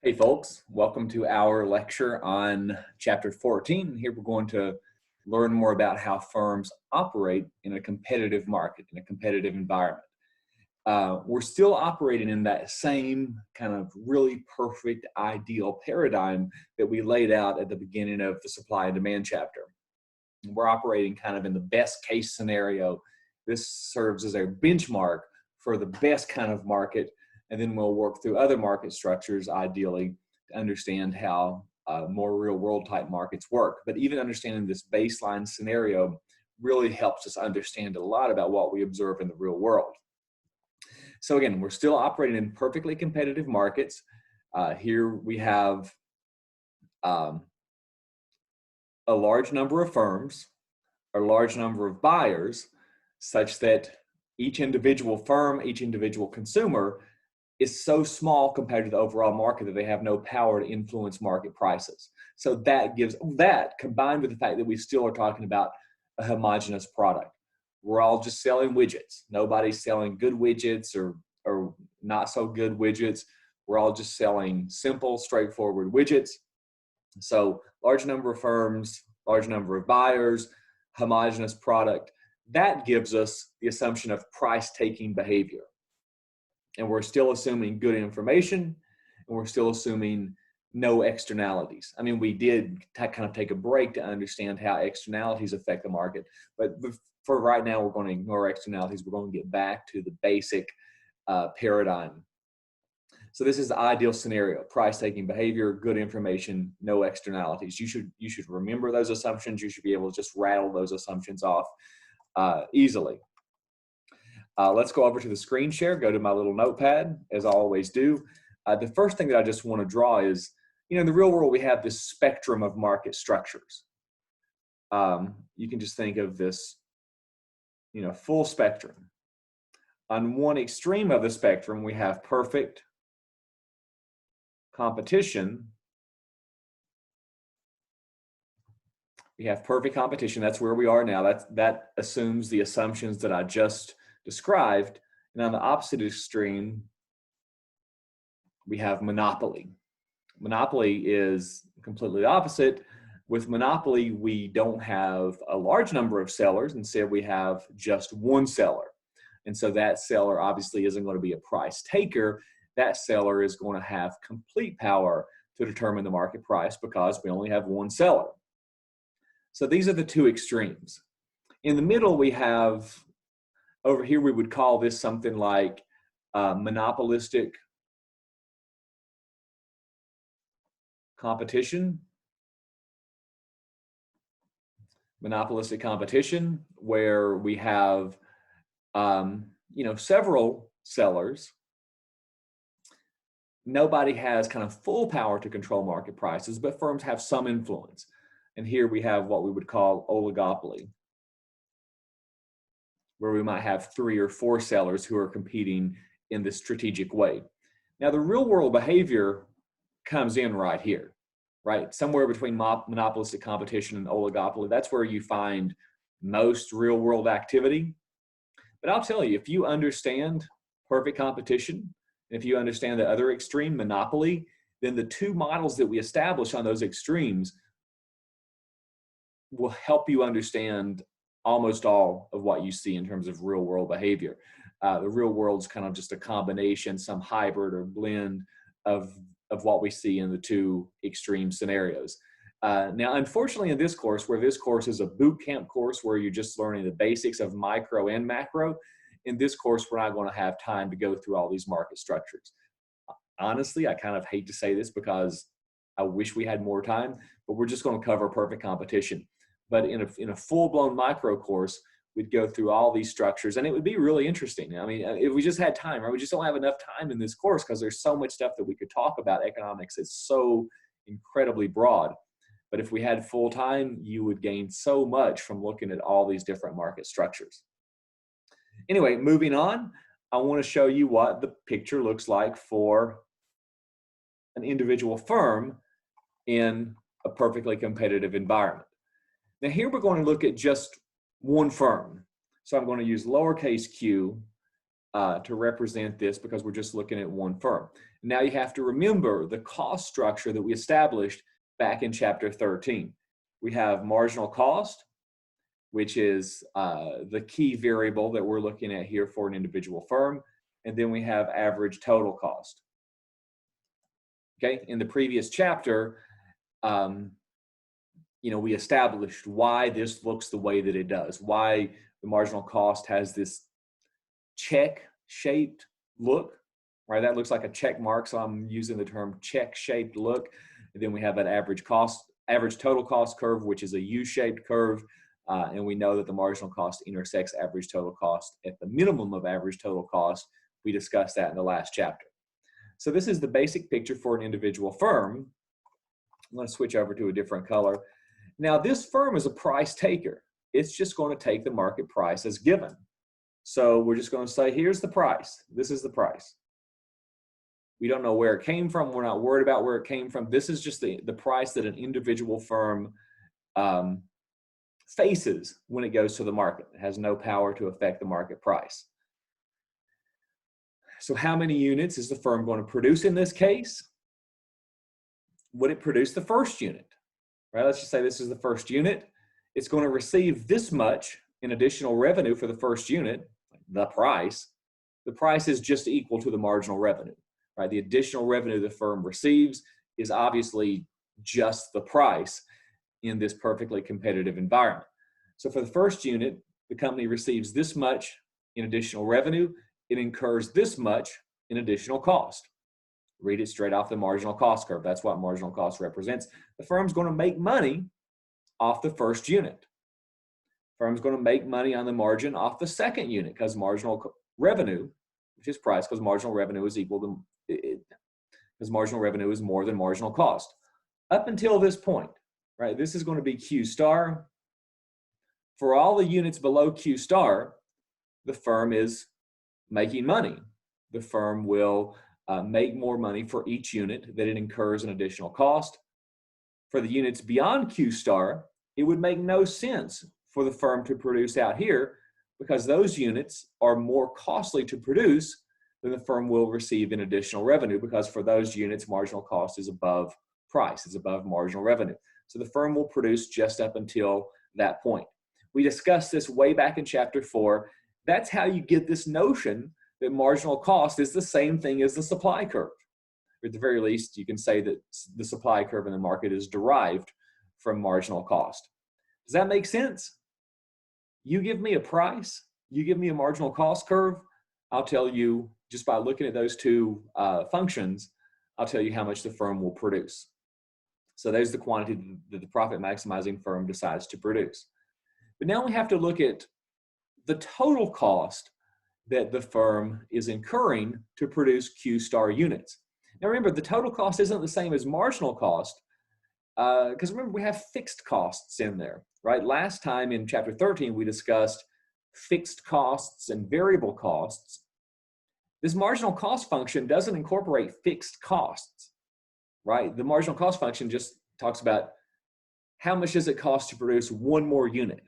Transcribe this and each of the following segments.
Hey folks, welcome to our lecture on chapter 14. Here we're going to learn more about how firms operate in a competitive market, in a competitive environment. We're still operating in that same kind of really perfect ideal paradigm that we laid out at the beginning of the supply and demand chapter. We're operating kind of in the best case scenario. This serves as a benchmark for the best kind of market, and then we'll work through other market structures ideally to understand how more real world type markets work. But even understanding this baseline scenario really helps us understand a lot about what we observe in the real world. So again, we're still operating in perfectly competitive markets. Here we have a large number of firms, a large number of buyers, such that each individual firm, each individual consumer is so small compared to the overall market that they have no power to influence market prices. So that gives that, combined with the fact that we still are talking about a homogeneous product. We're all just selling widgets. Nobody's selling good widgets or not so good widgets. We're all just selling simple, straightforward widgets. So large number of firms, large number of buyers, homogeneous product. That gives us the assumption of price-taking behavior. And we're still assuming good information, and we're still assuming no externalities. I mean, we did kind of take a break to understand how externalities affect the market, but for right now, we're going to ignore externalities. We're going to get back to the basic paradigm. So this is the ideal scenario: price-taking behavior, good information, no externalities. You should remember those assumptions. You should be able to just rattle those assumptions off easily. Let's go over to the screen share, go to my little notepad, as I always do. The first thing that I just want to draw is, in the real world, we have this spectrum of market structures. You can just think of this, full spectrum. On one extreme of the spectrum, we have perfect competition. We have perfect competition. That's where we are now. That assumes the assumptions that I just described. And on the opposite extreme, we have monopoly. Monopoly is completely opposite. With monopoly, we don't have a large number of sellers. Instead, we have just one seller. And so that seller obviously isn't going to be a price taker. That seller is going to have complete power to determine the market price because we only have one seller. So these are the two extremes. In the middle, we have, over here, we would call this something like monopolistic competition. Monopolistic competition, where we have, several sellers. Nobody has kind of full power to control market prices, but firms have some influence. And here we have what we would call oligopoly, where we might have 3 or 4 sellers who are competing in this strategic way. Now, the real world behavior comes in right here, right? Somewhere between monopolistic competition and oligopoly. That's where you find most real world activity. But I'll tell you, if you understand perfect competition, if you understand the other extreme, monopoly, then the two models that we establish on those extremes will help you understand almost all of what you see in terms of real world behavior. The real world's kind of just a combination, some hybrid or blend of what we see in the two extreme scenarios. Now, unfortunately, in this course, where this course is a boot camp course where you're just learning the basics of micro and macro, in this course, we're not going to have time to go through all these market structures. Honestly, I kind of hate to say this because I wish we had more time, but we're just going to cover perfect competition. But in a full-blown micro course, we'd go through all these structures, and it would be really interesting. I mean, if we just had time, right? We just don't have enough time in this course because there's so much stuff that we could talk about. Economics is so incredibly broad. But if we had full time, you would gain so much from looking at all these different market structures. Anyway, moving on, I want to show you what the picture looks like for an individual firm in a perfectly competitive environment. Now here we're going to look at just one firm. So I'm going to use lowercase q to represent this because we're just looking at one firm. Now you have to remember the cost structure that we established back in chapter 13. We have marginal cost, which is the key variable that we're looking at here for an individual firm. And then we have average total cost. Okay, in the previous chapter, we established why this looks the way that it does, why the marginal cost has this check-shaped look, right? That looks like a check mark, so I'm using the term check-shaped look. And then we have an average total cost curve, which is a U-shaped curve. And we know that the marginal cost intersects average total cost at the minimum of average total cost. We discussed that in the last chapter. So this is the basic picture for an individual firm. I'm going to switch over to a different color. Now this firm is a price taker. It's just going to take the market price as given. So we're just going to say, here's the price. This is the price. We don't know where it came from. We're not worried about where it came from. This is just the price that an individual firm faces when it goes to the market. It has no power to affect the market price. So how many units is the firm going to produce in this case? Would it produce the first unit? Right, let's just say this is the first unit. It's going to receive this much in additional revenue for the first unit, the price. The price is just equal to the marginal revenue, right? The additional revenue the firm receives is obviously just the price in this perfectly competitive environment. So for the first unit, the company receives this much in additional revenue. It incurs this much in additional cost. Read it straight off the marginal cost curve. That's what marginal cost represents. The firm's going to make money off the first unit. Firm's going to make money on the margin off the second unit because marginal revenue, which is price, because marginal revenue is equal to, because marginal revenue is more than marginal cost. Up until this point, right, this is going to be Q star. For all the units below Q star, the firm is making money. The firm will make more money for each unit that it incurs an additional cost. For the units beyond Q star, it would make no sense for the firm to produce out here because those units are more costly to produce than the firm will receive in additional revenue because for those units, marginal cost is above price, is above marginal revenue. So the firm will produce just up until that point. We discussed this way back in chapter 4. That's how you get this notion that marginal cost is the same thing as the supply curve. Or at the very least, you can say that the supply curve in the market is derived from marginal cost. Does that make sense? You give me a price, you give me a marginal cost curve, I'll tell you, just by looking at those two functions, I'll tell you how much the firm will produce. So there's the quantity that the profit maximizing firm decides to produce. But now we have to look at the total cost that the firm is incurring to produce Q star units. Now remember, the total cost isn't the same as marginal cost because remember, we have fixed costs in there, right? Last time in chapter 13, we discussed fixed costs and variable costs. This marginal cost function doesn't incorporate fixed costs, right? The marginal cost function just talks about how much does it cost to produce one more unit?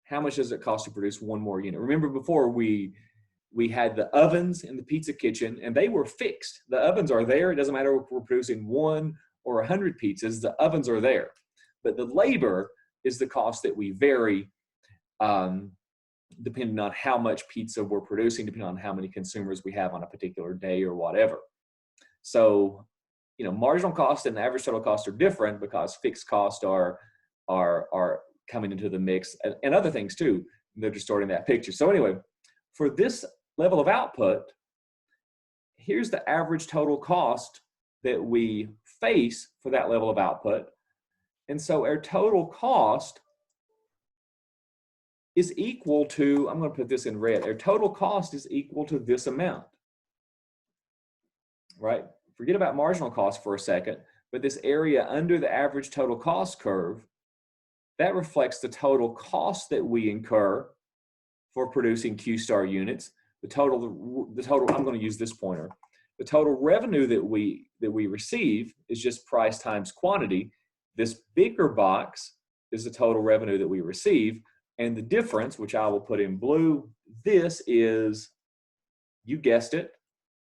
How much does it cost to produce one more unit? Remember before we had the ovens in the pizza kitchen and they were fixed. The ovens are there. It doesn't matter if we're producing 1 or 100 pizzas, the ovens are there. But the labor is the cost that we vary depending on how much pizza we're producing, depending on how many consumers we have on a particular day or whatever. So, marginal cost and average total cost are different because fixed costs are coming into the mix and other things too. They're distorting that picture. So anyway, for this level of output, here's the average total cost that we face for that level of output. And so our total cost is equal to, I'm going to put this in red, our total cost is equal to this amount, right? Forget about marginal cost for a second, but this area under the average total cost curve, that reflects the total cost that we incur for producing Q star units. The total, I'm going to use this pointer. The total revenue that we receive is just price times quantity. This bigger box is the total revenue that we receive, and the difference, which I will put in blue, this is You guessed it,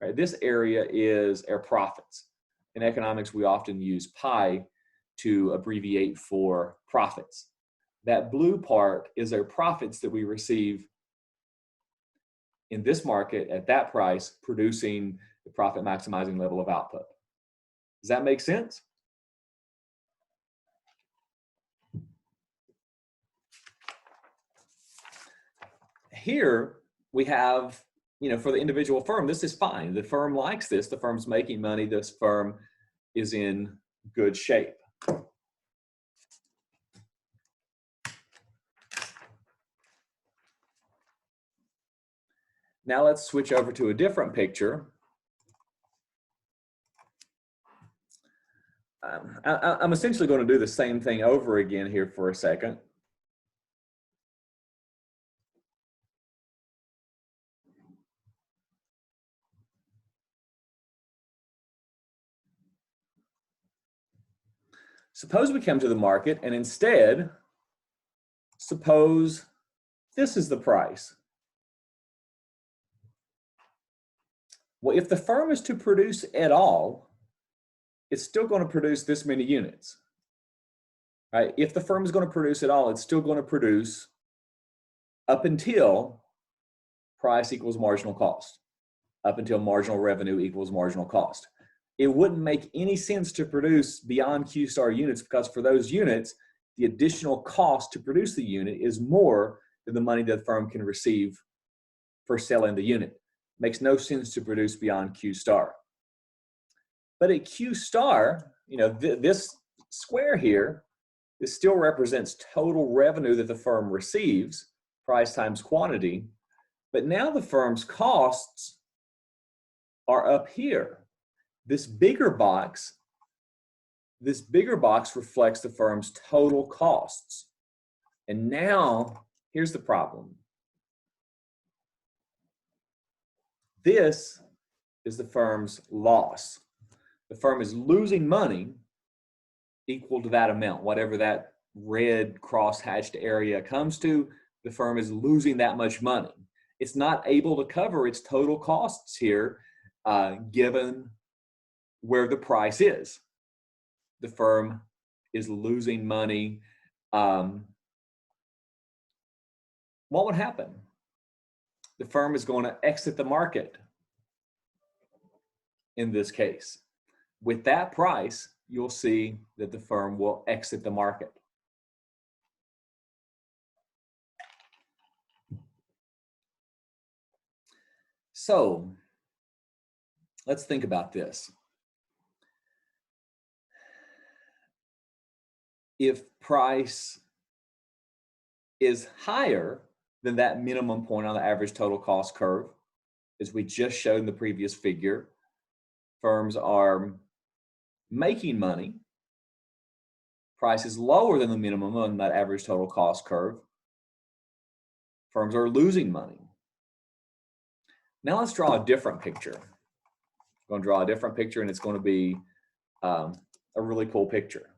right? This area is our profits. In economics, we often use pi to abbreviate for profits. That blue part is our profits that we receive in this market at that price, producing the profit maximizing level of output. Does that make sense? Here we have, for the individual firm, this is fine. The firm likes this. The firm's making money. This firm is in good shape. Now let's switch over to a different picture. I'm essentially going to do the same thing over again here for a second. Suppose we come to the market and instead, suppose this is the price. Well, if the firm is to produce at all, it's still going to produce this many units, right? If the firm is going to produce at all, it's still going to produce up until price equals marginal cost, up until marginal revenue equals marginal cost. It wouldn't make any sense to produce beyond Q star units because for those units, the additional cost to produce the unit is more than the money that the firm can receive for selling the unit. Makes no sense to produce beyond Q star. But at Q star, this square here, this still represents total revenue that the firm receives, price times quantity. But now the firm's costs are up here. This bigger box reflects the firm's total costs. And now, here's the problem. This is the firm's loss. The firm is losing money equal to that amount, whatever that red cross-hatched area comes to, the firm is losing that much money. It's not able to cover its total costs here, given where the price is. The firm is losing money. What would happen? The firm is going to exit the market in this case. With that price, you'll see that the firm will exit the market. So let's think about this. If price is higher than that minimum point on the average total cost curve, as we just showed in the previous figure, firms are making money. Price is lower than the minimum on that average total cost curve. Firms are losing money. Now let's draw a different picture. I'm going to draw a different picture, and it's going to be a really cool picture.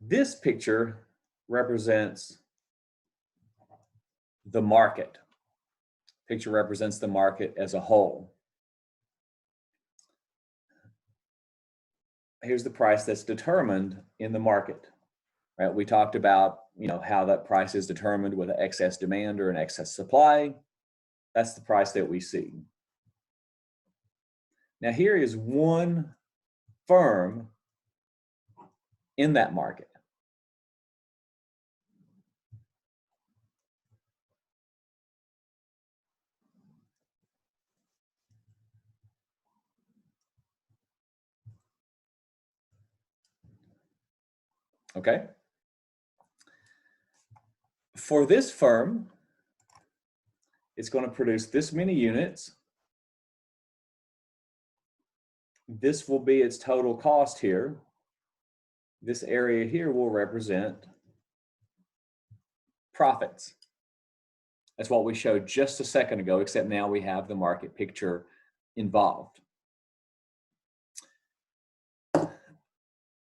This picture represents the market. Picture represents the market as a whole. Here's the price that's determined in the market, right? We talked about, how that price is determined with an excess demand or an excess supply. That's the price that we see. Now here is one firm in that market. Okay. For this firm, it's going to produce this many units. This will be its total cost here. This area here will represent profits. That's what we showed just a second ago, except now we have the market picture involved.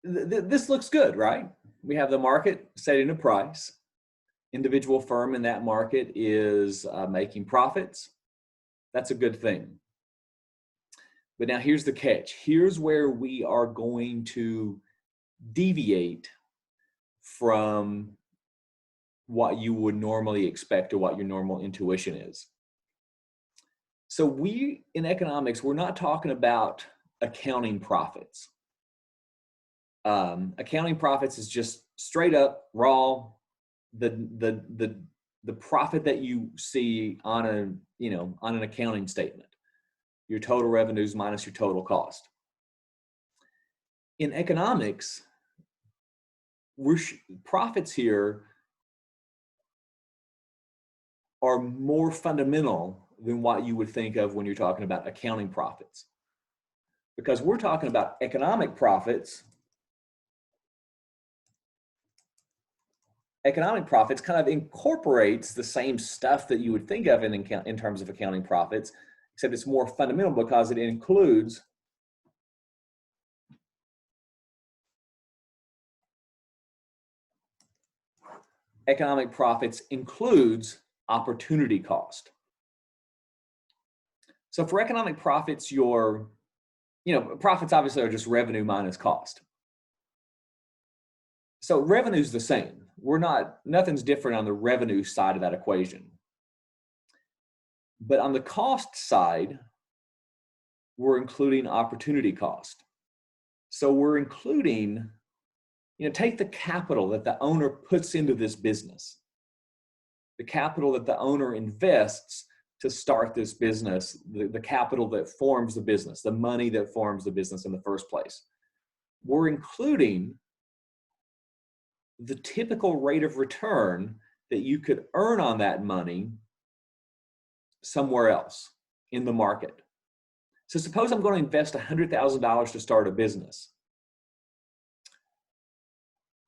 This looks good, right? We have the market setting a price. Individual firm in that market is making profits. That's a good thing. But now here's the catch. Here's where we are going to deviate from what you would normally expect or what your normal intuition is. So we, in economics, we're not talking about accounting profits. Accounting profits is just straight up raw, the profit that you see on an accounting statement, your total revenues minus your total cost. In economics, profits here are more fundamental than what you would think of when you're talking about accounting profits, because we're talking about economic profits. Economic profits kind of incorporates the same stuff that you would think of in terms of accounting profits, except it's more fundamental because it includes economic profits includes opportunity cost. So for economic profits, profits obviously are just revenue minus cost. So revenue's the same. Nothing's different on the revenue side of that equation. But on the cost side, we're including opportunity cost. So we're including, take the capital that the owner puts into this business, the capital that the owner invests to start this business, the capital that forms the business, the money that forms the business in the first place. We're including the typical rate of return that you could earn on that money somewhere else in the market. So suppose I'm going to invest $100,000 to start a business.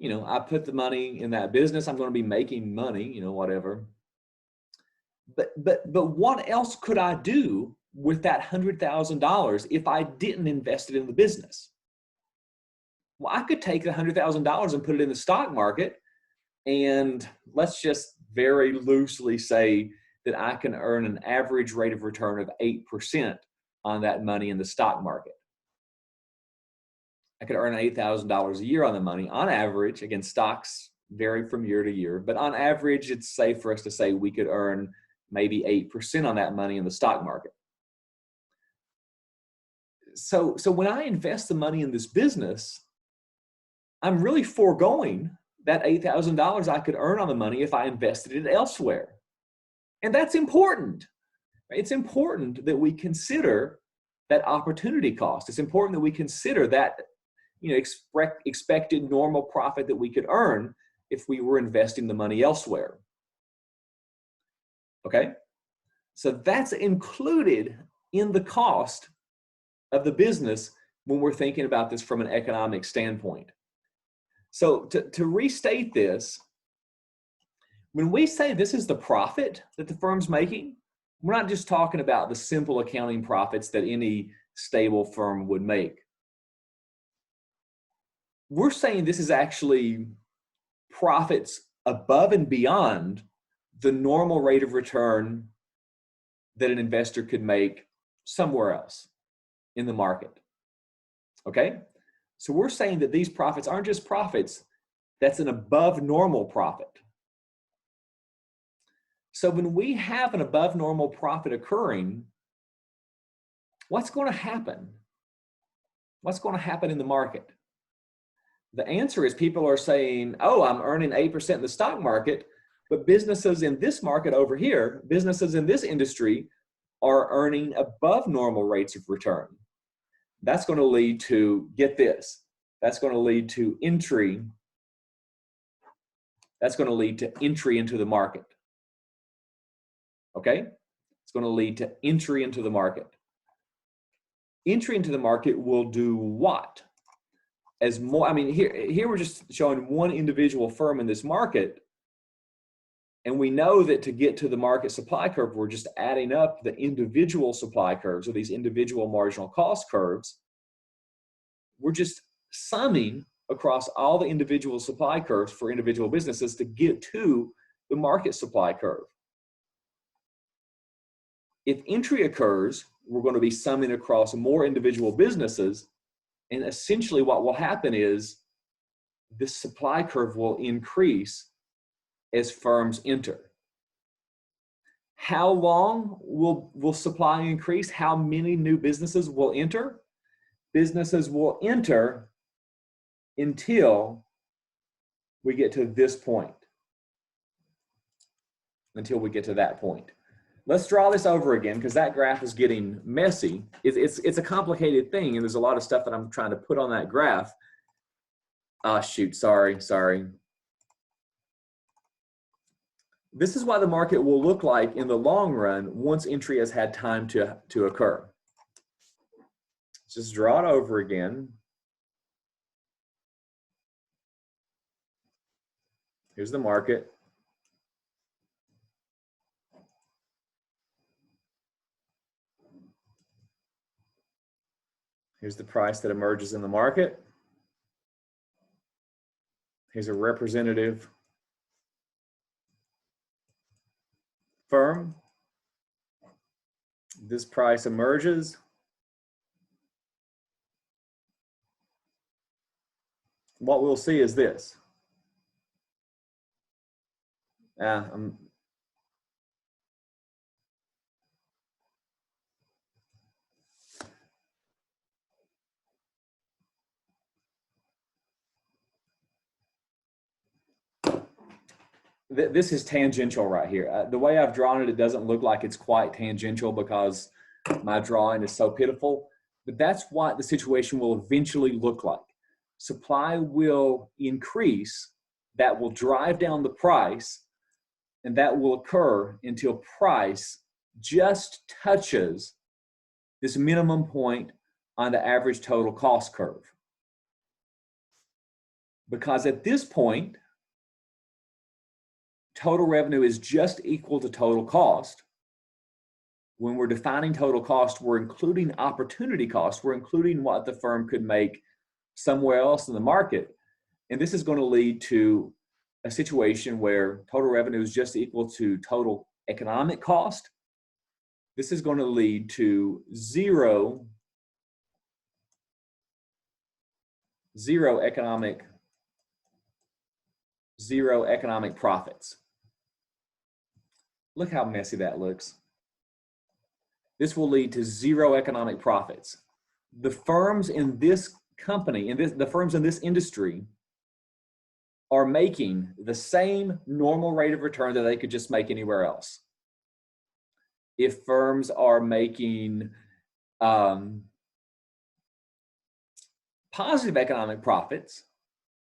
I put the money in that business. I'm going to be making money, whatever. But what else could I do with that $100,000 if I didn't invest it in the business? Well, I could take the $100,000 and put it in the stock market, and let's just very loosely say that I can earn an average rate of return of 8% on that money in the stock market. I could earn $8,000 a year on the money on average. Again, stocks vary from year to year, but on average, it's safe for us to say we could earn maybe 8% on that money in the stock market. So when I invest the money in this business, I'm really foregoing that $8,000 I could earn on the money if I invested it elsewhere. And that's important. It's important that we consider that opportunity cost. It's important that we consider that expected normal profit that we could earn if we were investing the money elsewhere. Okay? So that's included in the cost of the business when we're thinking about this from an economic standpoint. So to restate this, when we say this is the profit that the firm's making, we're not just talking about the simple accounting profits that any stable firm would make. We're saying this is actually profits above and beyond the normal rate of return that an investor could make somewhere else in the market. Okay? So we're saying that these profits aren't just profits, that's an above normal profit. So when we have an above normal profit occurring, what's going to happen? What's going to happen in the market? The answer is people are saying, oh, I'm earning 8% in the stock market, but businesses in this market over here, businesses in this industry are earning above normal rates of return. That's going to lead to, get this, that's going to lead to entry. That's going to lead to entry into the market. Okay? It's going to lead to entry into the market. Entry into the market will do what? Here we're just showing one individual firm in this market, And we know that to get to the market supply curve, we're just adding up the individual supply curves or these individual marginal cost curves. We're just summing across all the individual supply curves for individual businesses to get to the market supply curve. If entry occurs, we're going to be summing across more individual businesses. And essentially what will happen is the supply curve will increase as firms enter. How long will supply increase? How many new businesses will enter? Businesses will enter until we get to this point. Until we get to that point. Let's draw this over again because that graph is getting messy. It's a complicated thing and there's a lot of stuff that I'm trying to put on that graph. Ah, shoot, sorry. This is what the market will look like in the long run once entry has had time to occur. Let's just draw it over again. Here's the market. Here's the price that emerges in the market. Here's a representative firm. This price emerges. What we'll see is this. This is tangential right here. The way I've drawn it, it doesn't look like it's quite tangential because my drawing is so pitiful, but that's what the situation will eventually look like. Supply will increase, that will drive down the price, and that will occur until price just touches this minimum point on the average total cost curve. Because at this point, total revenue is just equal to total cost. When we're defining total cost, we're including opportunity cost. We're including what the firm could make somewhere else in the market. And this is going to lead to a situation where total revenue is just equal to total economic cost. This is going to lead to zero economic profits. Look how messy that looks. This will lead to zero economic profits. The firms in this company, the firms in this industry are making the same normal rate of return that they could just make anywhere else. If firms are making positive economic profits,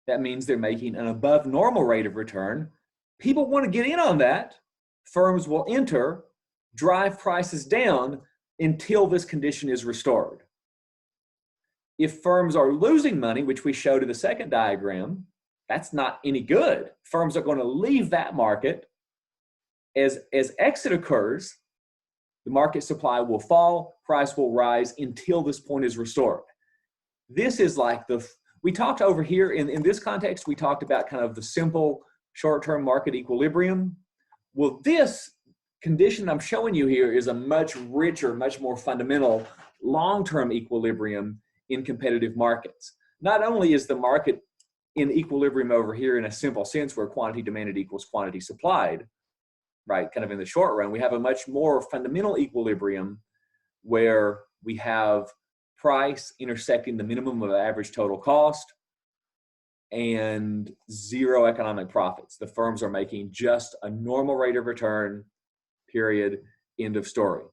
that means they're making an above normal rate of return. People want to get in on that. Firms will enter, drive prices down until this condition is restored. If firms are losing money, which we showed in the second diagram, that's not any good. Firms are going to leave that market. As exit occurs, the market supply will fall, price will rise until this point is restored. This is like we talked over here in this context, we talked about kind of the simple short-term market equilibrium. Well, this condition I'm showing you here is a much richer, much more fundamental long-term equilibrium in competitive markets. Not only is the market in equilibrium over here in a simple sense where quantity demanded equals quantity supplied, right, kind of in the short run, we have a much more fundamental equilibrium where we have price intersecting the minimum of average total cost and zero economic profits. The firms are making just a normal rate of return, period, end of story.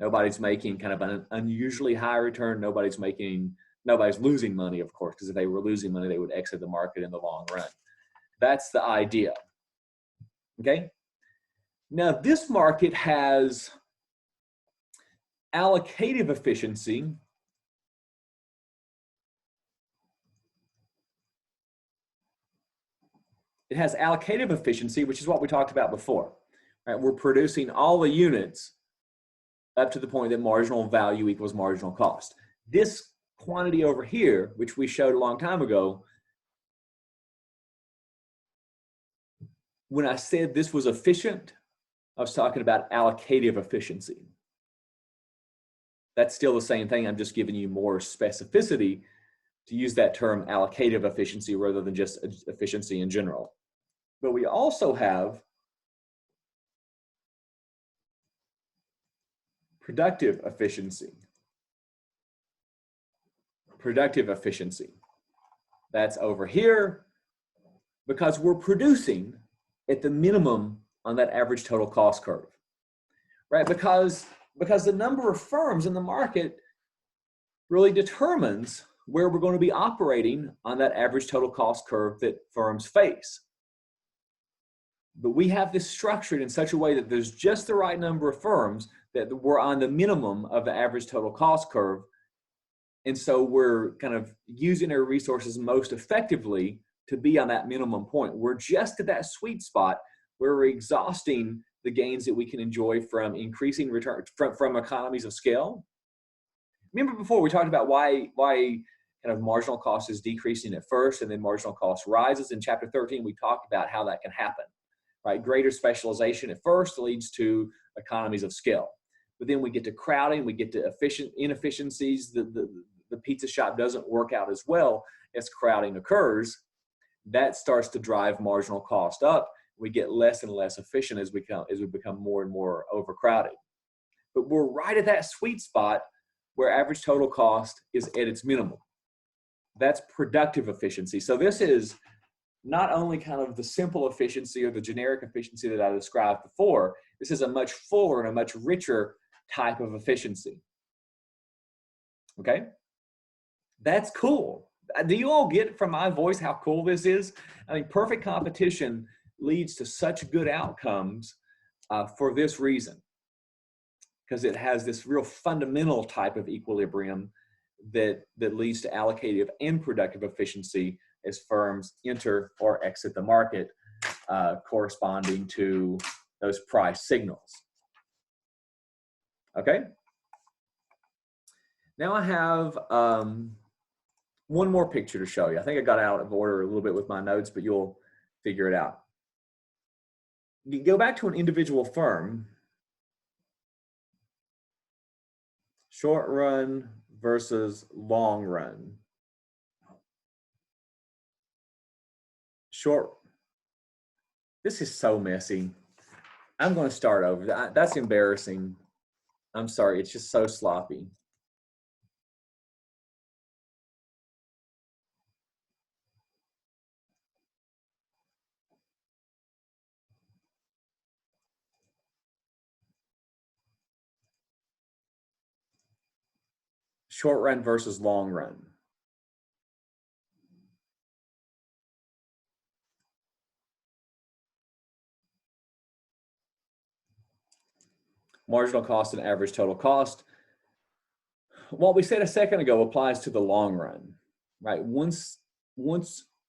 Nobody's making kind of an unusually high return. Nobody's losing money, of course, because if they were losing money, they would exit the market in the long run. That's the idea. Okay? Now, this market has allocative efficiency it has allocative efficiency, which is what we talked about before. Right? We're producing all the units up to the point that marginal value equals marginal cost. This quantity over here, which we showed a long time ago, when I said this was efficient, I was talking about allocative efficiency. That's still the same thing. I'm just giving you more specificity to use that term allocative efficiency rather than just efficiency in general. But we also have productive efficiency. Productive efficiency. That's over here because we're producing at the minimum on that average total cost curve, right? Because the number of firms in the market really determines where we're going to be operating on that average total cost curve that firms face. But we have this structured in such a way that there's just the right number of firms that we're on the minimum of the average total cost curve. And so we're kind of using our resources most effectively to be on that minimum point. We're just at that sweet spot where we're exhausting the gains that we can enjoy from increasing return from economies of scale. Remember before we talked about why kind of marginal cost is decreasing at first and then marginal cost rises. In chapter 13, we talked about how that can happen, right? Greater specialization at first leads to economies of scale. But then we get to crowding, we get to inefficiencies. The pizza shop doesn't work out as well as crowding occurs. That starts to drive marginal cost up. We get less and less efficient as we become more and more overcrowded. But we're right at that sweet spot where average total cost is at its minimum. That's productive efficiency. So this is not only kind of the simple efficiency or the generic efficiency that I described before. This is a much fuller and a much richer type of efficiency. Okay? That's cool. Do you all get from my voice how cool this is? I mean, perfect competition leads to such good outcomes for this reason, because it has this real fundamental type of equilibrium that leads to allocative and productive efficiency as firms enter or exit the market, corresponding to those price signals. Okay? Now I have one more picture to show you. I think I got out of order a little bit with my notes, but you'll figure it out. You go back to an individual firm, short run versus long run. This is so messy. I'm going to start over. That's embarrassing. I'm sorry, it's just so sloppy. Short run versus long run. Marginal cost and average total cost. What we said a second ago applies to the long run, right? Once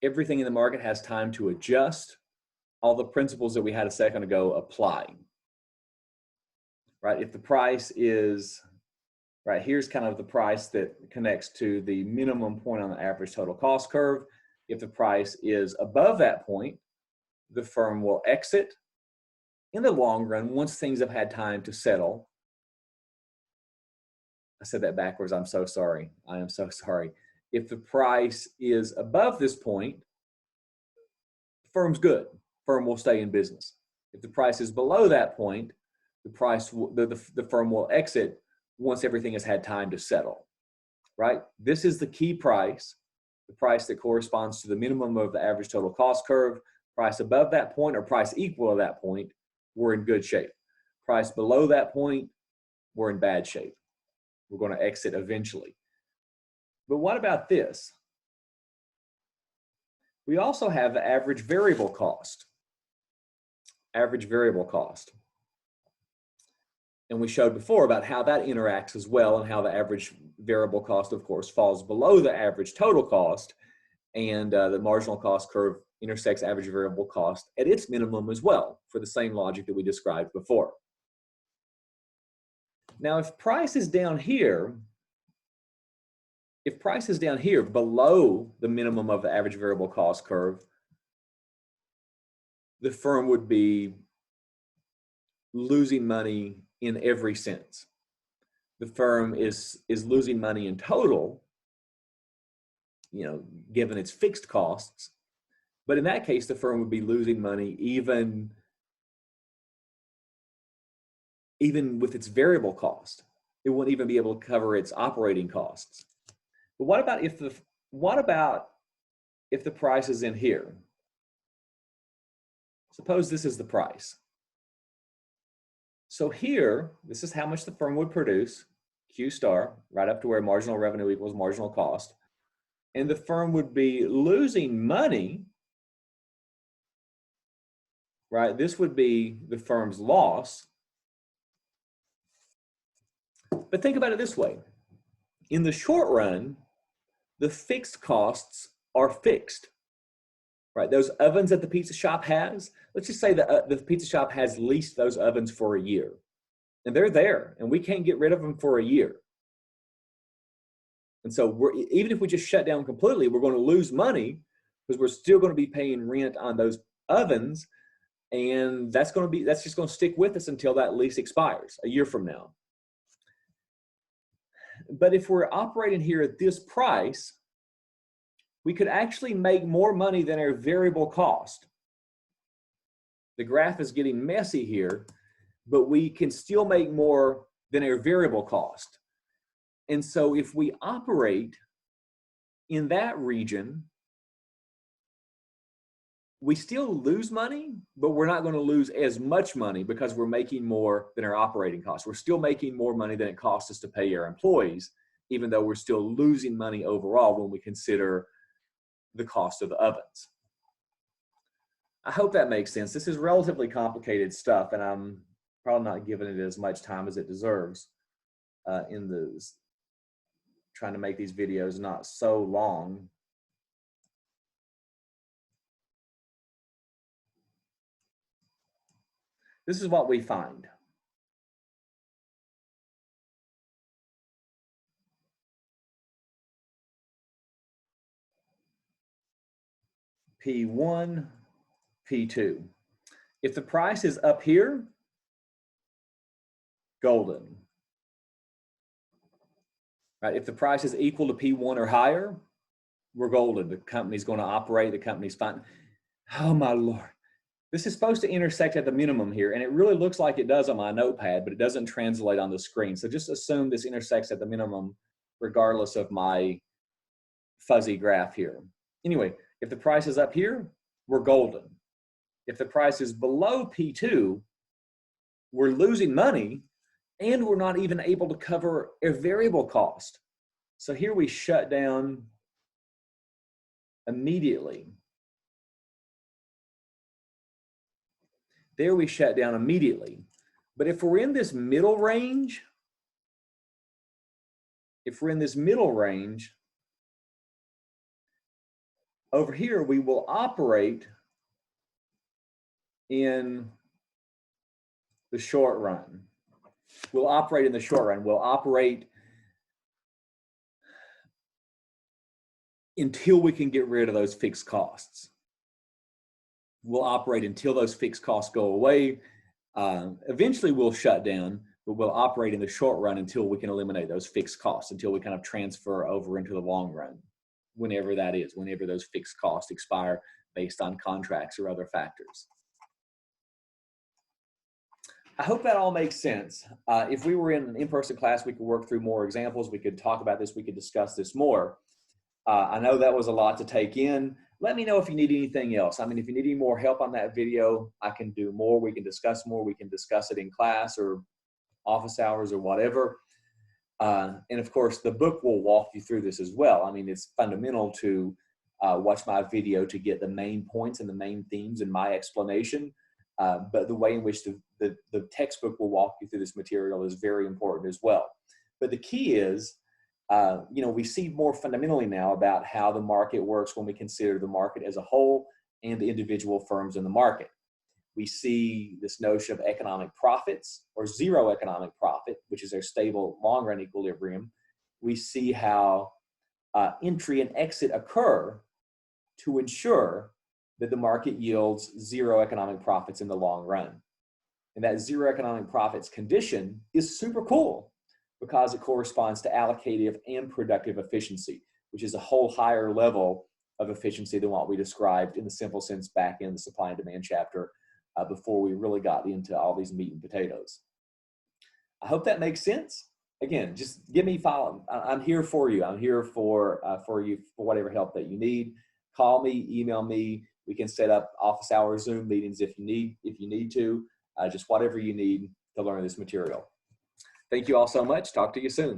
everything in the market has time to adjust, all the principles that we had a second ago apply, right? If the price is, right, here's kind of the price that connects to the minimum point on the average total cost curve. If the price is above that point, the firm will exit. In the long run, once things have had time to settle, I said that backwards, I'm so sorry. I am so sorry. If the price is above this point, the firm's good. Firm will stay in business. If the price is below that point, the firm will exit once everything has had time to settle, right? This is the key price, the price that corresponds to the minimum of the average total cost curve. Price above that point or price equal to that point, we're in good shape. Price below that point, we're in bad shape. We're going to exit eventually. But what about this? We also have the average variable cost. Average variable cost. And we showed before about how that interacts as well, and how the average variable cost, of course, falls below the average total cost, and the marginal cost curve intersects average variable cost at its minimum as well, for the same logic that we described before. Now, if price is down here, below the minimum of the average variable cost curve, the firm would be losing money in every sense. The firm is losing money in total, given its fixed costs. But in that case, the firm would be losing money even with its variable cost. It wouldn't even be able to cover its operating costs. But what about if the price is in here? Suppose this is the price. So here, this is how much the firm would produce, Q star, right up to where marginal revenue equals marginal cost. And the firm would be losing money, right? This would be the firm's loss. But think about it this way. In the short run, the fixed costs are fixed, right? Those ovens that the pizza shop has, let's just say that the pizza shop has leased those ovens for a year. And they're there, and we can't get rid of them for a year. And so even if we just shut down completely, we're going to lose money because we're still going to be paying rent on those ovens. And that's just going to stick with us until that lease expires a year from now. But if we're operating here at this price, we could actually make more money than our variable cost. The graph is getting messy here, but we can still make more than our variable cost. And so if we operate in that region, we still lose money, but we're not going to lose as much money because we're making more than our operating costs. We're still making more money than it costs us to pay our employees, even though we're still losing money overall when we consider the cost of the ovens. I hope that makes sense. This is relatively complicated stuff, and I'm probably not giving it as much time as it deserves trying to make these videos not so long. This is what we find. P1, P2. If the price is up here, golden. Right? If the price is equal to P1 or higher, we're golden. The company's going to operate, the company's fine. Oh my Lord. This is supposed to intersect at the minimum here, and it really looks like it does on my notepad, but it doesn't translate on the screen. So just assume this intersects at the minimum regardless of my fuzzy graph here. Anyway, if the price is up here, we're golden. If the price is below P2, we're losing money, and we're not even able to cover a variable cost. So here we shut down immediately. There we shut down immediately. But if we're in this middle range, over here we will operate in the short run. We'll operate in the short run. We'll operate until we can get rid of those fixed costs. We'll operate until those fixed costs go away. Eventually we'll shut down, but we'll operate in the short run until we can eliminate those fixed costs, until we kind of transfer over into the long run, whenever that is, whenever those fixed costs expire based on contracts or other factors. I hope that all makes sense. If we were in an in-person class, we could work through more examples. We could talk about this. We could discuss this more. I know that was a lot to take in. Let me know if you need anything else. I mean, if you need any more help on that video, I can do more. We can discuss more. We can discuss it in class or office hours or whatever. And of course, the book will walk you through this as well. I mean, it's fundamental to watch my video to get the main points and the main themes in my explanation. But the way in which the textbook will walk you through this material is very important as well. But the key is, we see more fundamentally now about how the market works when we consider the market as a whole and the individual firms in the market. We see this notion of economic profits or zero economic profit, which is a stable long-run equilibrium. We see how entry and exit occur to ensure that the market yields zero economic profits in the long run. And that zero economic profits condition is super cool because it corresponds to allocative and productive efficiency, which is a whole higher level of efficiency than what we described in the simple sense back in the supply and demand chapter before we really got into all these meat and potatoes. I hope that makes sense. Again, just give me follow. I'm here for you. I'm here for you for whatever help that you need. Call me, email me. We can set up office hour Zoom meetings if you need to. Just whatever you need to learn this material. Thank you all so much. Talk to you soon.